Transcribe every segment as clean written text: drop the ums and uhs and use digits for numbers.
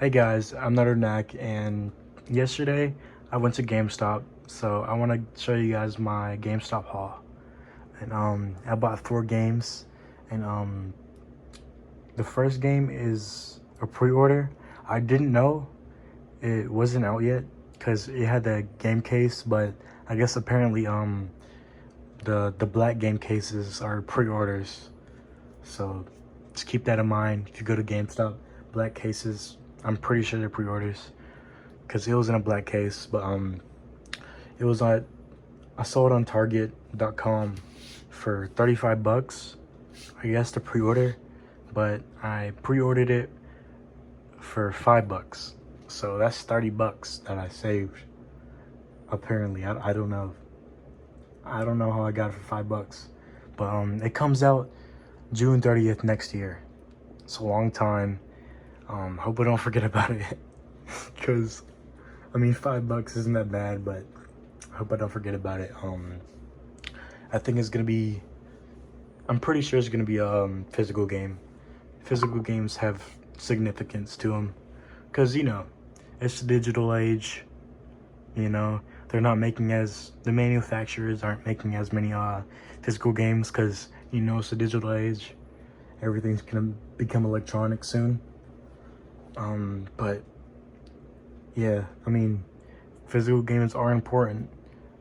Hey guys, I'm Nutter Knack, and yesterday I went to GameStop, so I want to show you guys my GameStop haul. And I bought 4 games, and the first game is a pre-order. I didn't know it wasn't out yet because it had the game case, but I guess apparently the black game cases are pre-orders. So just keep that in mind if you go to GameStop. Black cases, I'm pretty sure they're pre-orders because it was in a black case. But it was I saw it on Target.com for 35 bucks. I guess the pre-order, but I pre-ordered it for 5 bucks. So that's 30 bucks that I saved. Apparently, I don't know. I don't know how I got it for 5 bucks. But it comes out June 30th next year. It's a long time. Hope I don't forget about it. Because, I mean, 5 bucks isn't that bad, but I hope I don't forget about it. I think it's going to be, I'm pretty sure it's going to be a physical game. Physical games have significance to them. Because, you know, it's the digital age. You know, they're not making the manufacturers aren't making as many physical games because, you know, it's the digital age. Everything's going to become electronic soon. But yeah, I mean, physical games are important.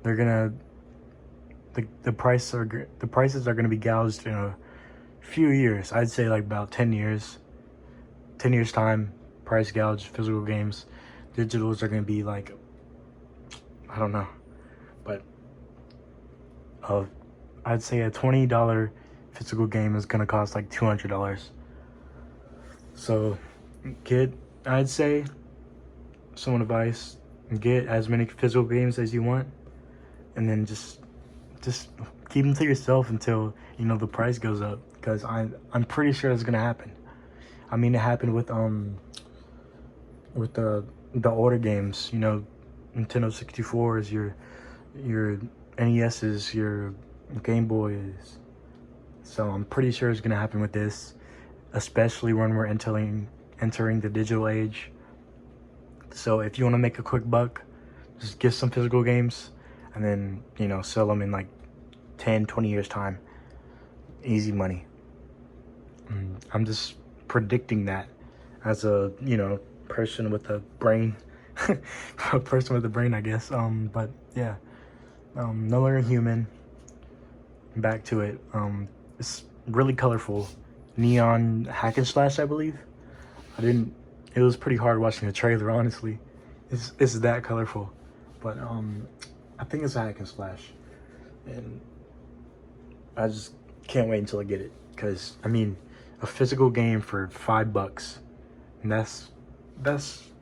They're gonna, the prices are gonna be gouged in a few years. I'd say like about 10 years. 10 years time, price gouge physical games. Digitals are gonna be like, I don't know, but I'd say a $20 physical game is gonna cost like $200. So I'd say, some advice, get as many physical games as you want, and then just keep them to yourself until, you know, the price goes up, because I'm pretty sure it's gonna happen. I mean, it happened with the older games, you know, Nintendo 64s, your NES's, your Game Boys. So I'm pretty sure it's gonna happen with this, especially when we're entering the digital age. So if you want to make a quick buck, just get some physical games and then, you know, sell them in like 10-20 years time. Easy money. I'm just predicting that as a, you know, person with a brain. A person with a brain, I guess. But yeah, no longer human. Back to it. It's really colorful. Neon hack and slash, I believe. It was pretty hard watching the trailer, honestly. It's that colorful. But I think it's a hack and slash. And I just can't wait until I get it. Because, I mean, a physical game for 5 bucks. And that's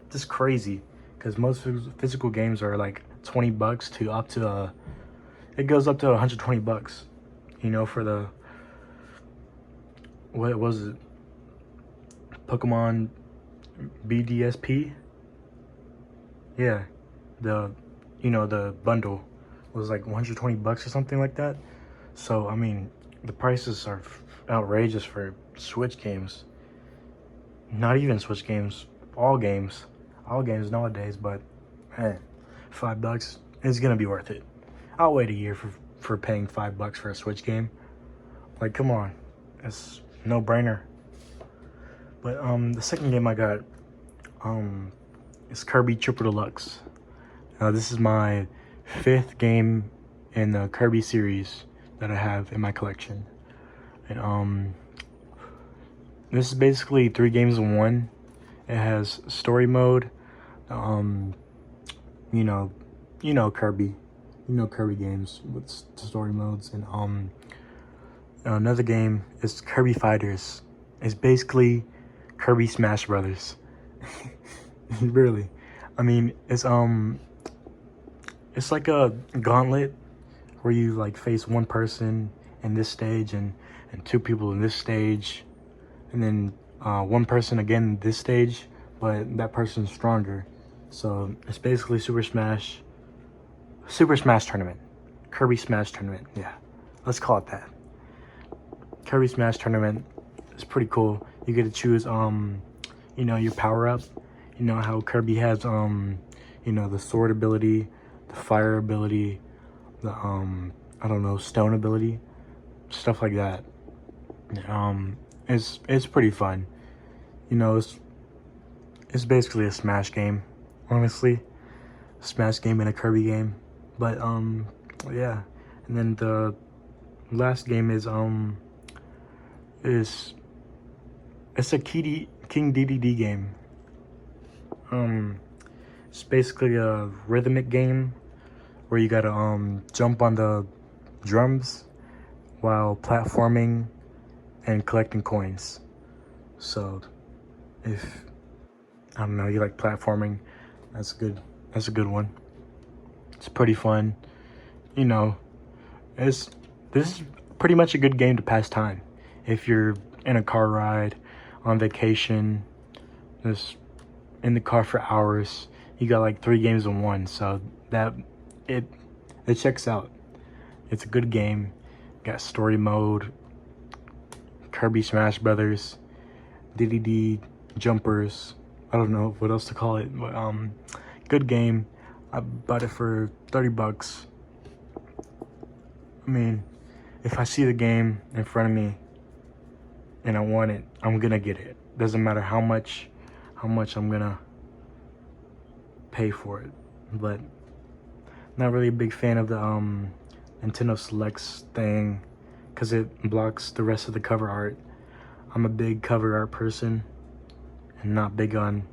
just crazy. Because most physical games are like 20 bucks to up to, it goes up to 120 bucks. You know, for the, what was it? Pokemon BDSP. Yeah, the bundle was like 120 bucks or something like that. So I mean, the prices are outrageous for Switch games. Not even Switch games, all games nowadays. But man, 5 bucks is gonna be worth it. I'll wait a year for paying 5 bucks for a Switch game. Like, come on, it's no brainer. But the second game I got is Kirby Triple Deluxe. This is my 5th game in the Kirby series that I have in my collection. And this is basically 3 games in one. It has story mode. You know Kirby. You know Kirby games with story modes. And another game is Kirby Fighters. It's basically Kirby Smash Brothers. Really. I mean, it's like a gauntlet where you like face one person in this stage and 2 people in this stage, and then one person again in this stage, but that person's stronger. So it's basically Super Smash Tournament. Kirby Smash Tournament. Yeah, let's call it that. Kirby Smash Tournament is pretty cool. You get to choose, you know, your power up. You know how Kirby has you know, the sword ability, the fire ability, the I don't know, stone ability, stuff like that. It's pretty fun. You know, it's basically a Smash game, honestly. Smash game and a Kirby game. But yeah. And then the last game is it's a King DDD game. It's basically a rhythmic game where you gotta jump on the drums while platforming and collecting coins. So if I don't know, you like platforming, that's a good one. It's pretty fun. You know, this is pretty much a good game to pass time. If you're in a car ride, on vacation, just in the car for hours, you got like 3 games in one. So that it checks out. It's a good game. Got story mode, Kirby Smash Brothers, DDD jumpers. I don't know what else to call it, but good game. I bought it for 30 bucks. I mean, if I see the game in front of me and I want it, I'm gonna get it. Doesn't matter how much I'm gonna pay for it. But not really a big fan of the Nintendo Selects thing because it blocks the rest of the cover art. I'm a big cover art person and not big on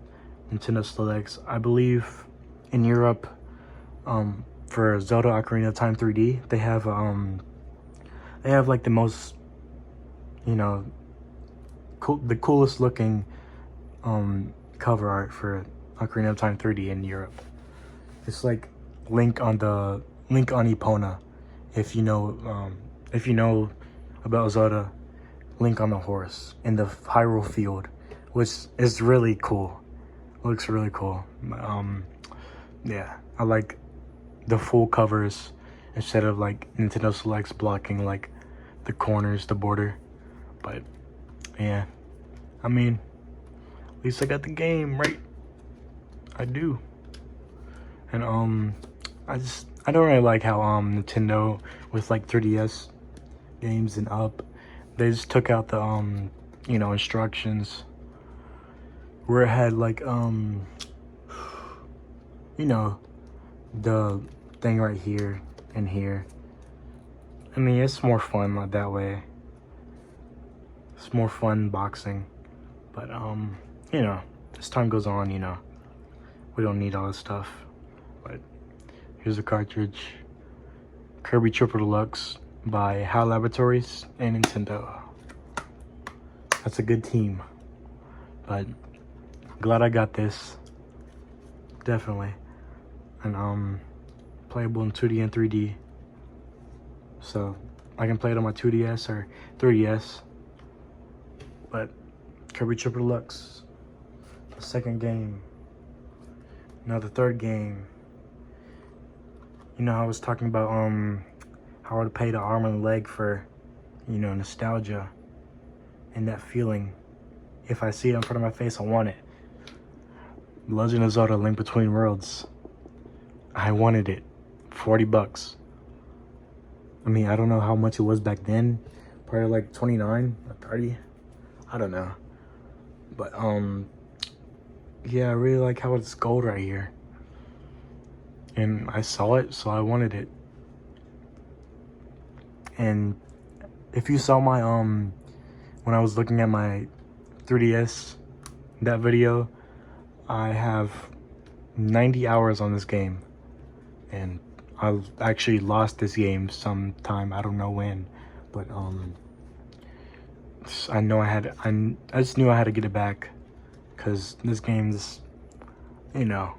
Nintendo Selects. I believe in Europe, for Zelda Ocarina of Time 3D, they have like the most, you know, the coolest looking cover art for Ocarina of Time 3D in Europe. It's like Link on Epona, if you know about Zelda, Link on the horse in the Hyrule field, which is really cool. Looks really cool. Yeah, I like the full covers instead of like Nintendo Selects blocking like the corners, the border. But yeah, I mean, at least I got the game, right? I do. And I don't really like how Nintendo with like 3DS games and up, they just took out the you know, instructions where it had like you know, the thing right here and here. I mean, it's more fun like that way. It's more fun boxing. But you know, as time goes on, you know, we don't need all this stuff. But here's a cartridge. Kirby Triple Deluxe by HAL Laboratories and Nintendo. That's a good team. But glad I got this. Definitely. And playable in 2D and 3D. So I can play it on my 2DS or 3DS. But Kirby Triple Deluxe. The second game. Now the third game. You know, I was talking about how I would pay the arm and leg for, you know, nostalgia and that feeling. If I see it in front of my face, I want it. Legend of Zelda: Link Between Worlds. I wanted it. 40 bucks. I mean, I don't know how much it was back then. Probably like 29 or 30. I don't know. But yeah, I really like how it's gold right here. And I saw it, so I wanted it. And if you saw my when I was looking at my 3DS, that video, I have 90 hours on this game. And I actually lost this game sometime, I don't know when, but I know I just knew I had to get it back, because this game's, you know,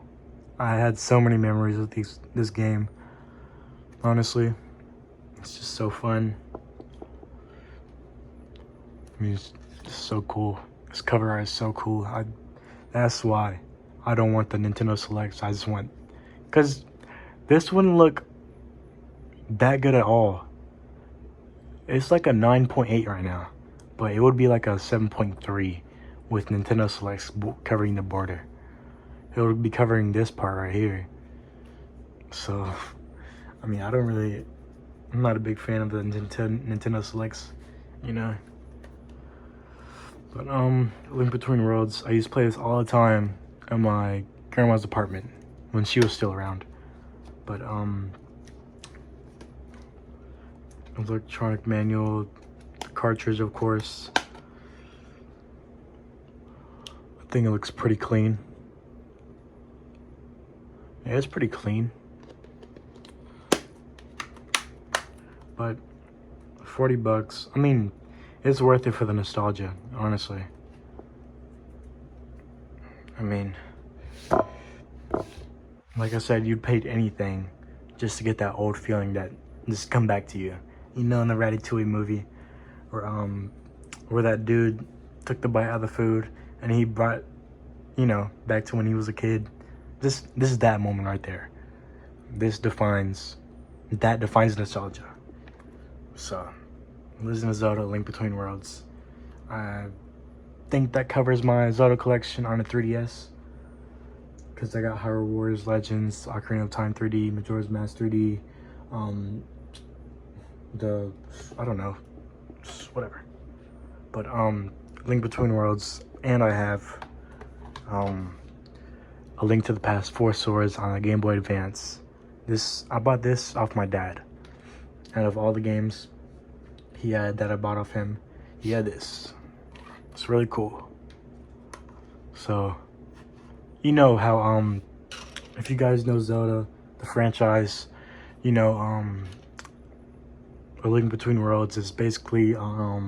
I had so many memories with this game. Honestly, it's just so fun. I mean, it's just so cool. This cover art is so cool. That's why I don't want the Nintendo Selects. I just want, because this wouldn't look that good at all. It's like a 9.8 right now, but it would be like a 7.3 with Nintendo Selects covering the border. it'll be covering this part right here. So, I mean, I'm not a big fan of the Nintendo Selects, you know. But Link Between Worlds, I used to play this all the time in my grandma's apartment when she was still around. But electronic manual, cartridge, of course. I think it looks pretty clean. Yeah, it's pretty clean. But $40, I mean, it's worth it for the nostalgia, honestly. I mean, like I said, you'd pay anything just to get that old feeling that just come back to you. You know, in the Ratatouille movie, where that dude took the bite out of the food and he brought, you know, back to when he was a kid. This is that moment right there. That defines nostalgia. So, Legend of Zelda: Link Between Worlds. I think that covers my Zelda collection on a 3DS. Because I got Hyrule Warriors Legends, Ocarina of Time 3D, Majora's Mask 3D, I don't know, just whatever. But Link Between Worlds, and I have A Link to the Past 4 Swords on a Game Boy Advance. I bought this off my dad. Out of all the games that I bought off him, he had this. It's really cool. So, you know how if you guys know Zelda, the franchise, you know A Link Between Worlds is basically a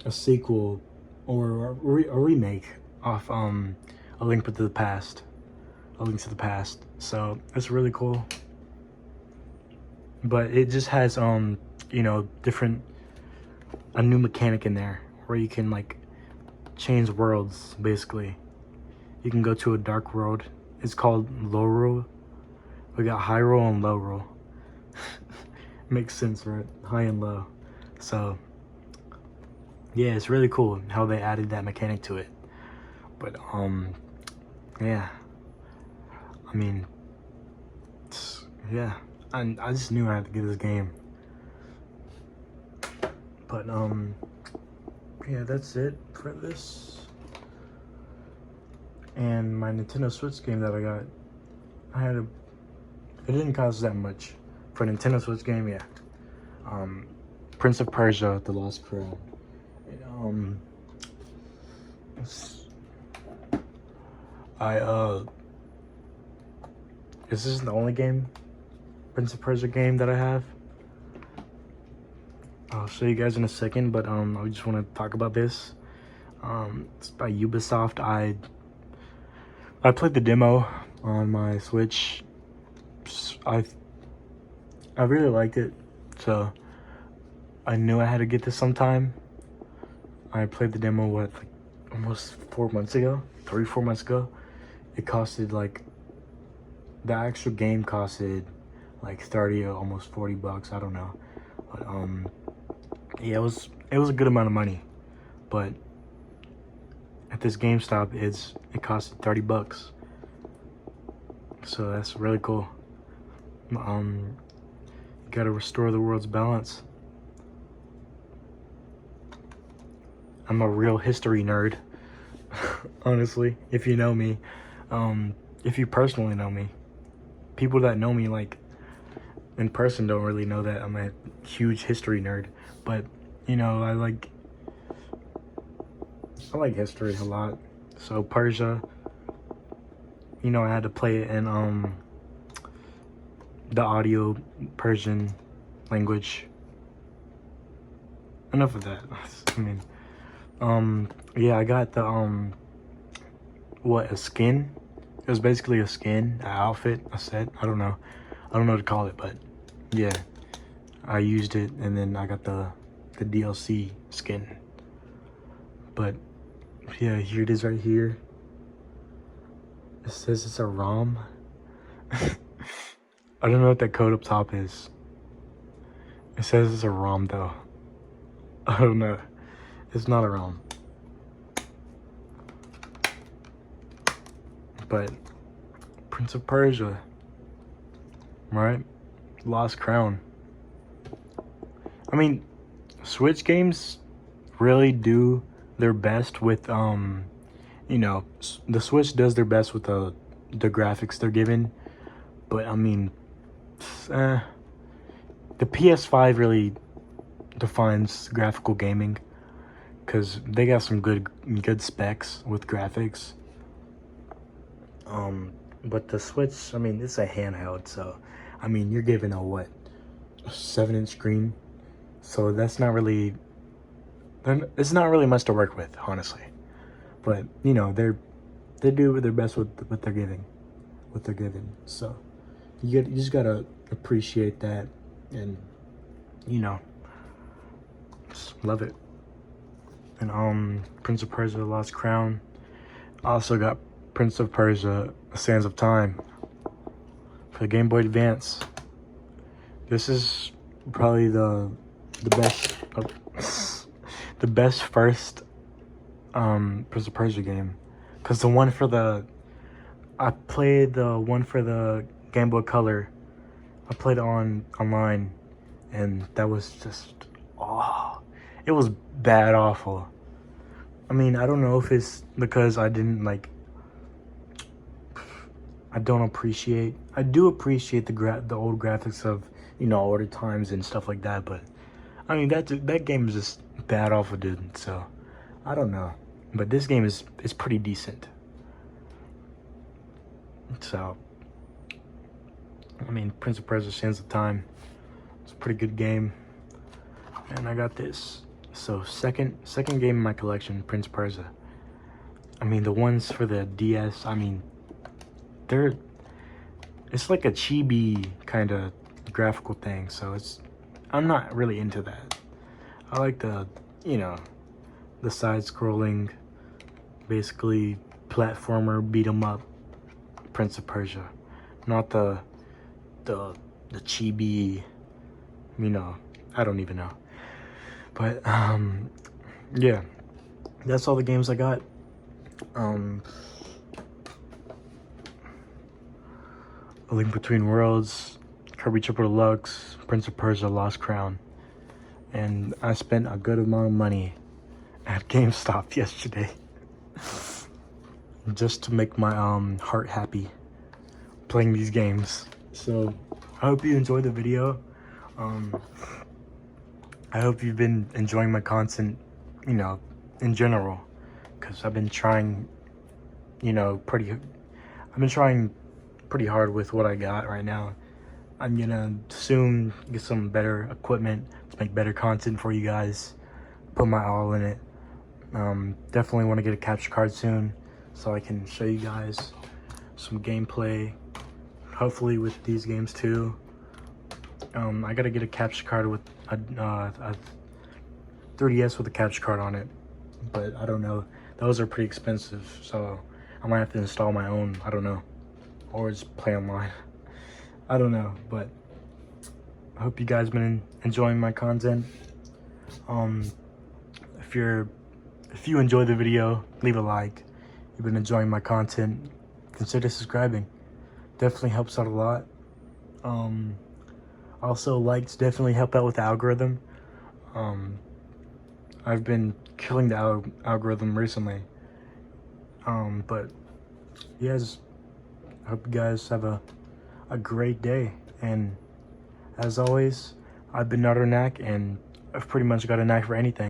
sequel or a remake off A Link to the Past. A Link to the Past. So it's really cool. But it just has you know, a new mechanic in there where you can like change worlds basically. You can go to a dark world. It's called Lorule. We got Hyrule and Lorule. Makes sense, right? High and low. So yeah, it's really cool how they added that mechanic to it. But yeah, I mean, yeah, I just knew I had to get this game. But yeah, that's it for this. And my Nintendo Switch game that I got, it didn't cost that much for a Nintendo Switch game. Yeah, Prince of Persia: The Lost Crown. This isn't the only Prince of Persia game that I have. I'll show you guys in a second, but I just want to talk about this. It's by Ubisoft. I played the demo on my Switch. I really liked it, so I knew I had to get this sometime. I played the demo like almost 4 months ago, 3-4 months ago. It costed like, the actual game costed like 30 or almost $40. I don't know, but yeah, it was a good amount of money. But at this GameStop, it costed $30. So that's really cool. You gotta restore the world's balance. I'm a real history nerd. Honestly, if you know me, if you personally know me. People that know me like in person don't really know that I'm a huge history nerd, but you know, I like history a lot. So Persia, you know, I had to play it in the audio Persian language. Enough of that. I mean, yeah, I got the a skin. It was basically a skin, an outfit, a set. I don't know what to call it, but yeah, I used it, and then I got the DLC skin. But yeah, here it is right here. It says it's a ROM. I don't know what that code up top is. It says it's a ROM though. I don't know. It's not a ROM. But Prince of Persia, right? Lost Crown. I mean, Switch games really do their best with you know, the Switch does their best with the graphics they're given, but I mean, the PS5 really defines graphical gaming because they got some good specs with graphics. But the Switch, I mean, it's a handheld, so I mean, you're given a what, a 7-inch screen, so that's not really, it's not really much to work with, honestly. But you know, they do their best with what they're given. So you just gotta appreciate that, and you know, just love it. And Prince of Persia: Lost Crown. I also got Prince of Persia: Sands of Time for the Game Boy Advance. This is probably the best the best first Prince of Persia game, because I played the one for the Game Boy Color. I played it online, and that was just, oh, it was bad awful. I mean, I don't know if it's because I do appreciate the old graphics of, you know, older times and stuff like that, but I mean, that game is just bad awful, dude. So I don't know, but this game is pretty decent. So I mean, Prince of Persia: Sands of Time, it's a pretty good game, and I got this. So second game in my collection, Prince of Persia. I mean, the ones for the DS, I mean, it's like a chibi kind of graphical thing, so I'm not really into that. I like the, you know, the side-scrolling, basically platformer beat 'em up Prince of Persia, not the chibi, you know, I don't even know. But yeah, that's all the games I got. A Link Between Worlds, Kirby Triple Deluxe, Prince of Persia: Lost Crown, and I spent a good amount of money at GameStop yesterday just to make my heart happy playing these games. So I hope you enjoyed the video. I hope you've been enjoying my content, you know, in general, because I've been trying, you know, pretty hard with what I got right now. I'm gonna soon get some better equipment to make better content for you guys, put my all in it. Definitely want to get a capture card soon so I can show you guys some gameplay, hopefully with these games too. I gotta get a capture card with a 3DS with a capture card on it, but I don't know, those are pretty expensive, so I might have to install my own, I don't know, or just play online. I don't know, but I hope you guys been enjoying my content. If you enjoyed the video, leave a like. You've been enjoying my content, consider subscribing. Definitely helps out a lot. Also, likes definitely help out with the algorithm. I've been killing the algorithm recently. But yes, I hope you guys have a great day. And as always, I've been Nutter Knack, and I've pretty much got a knack for anything.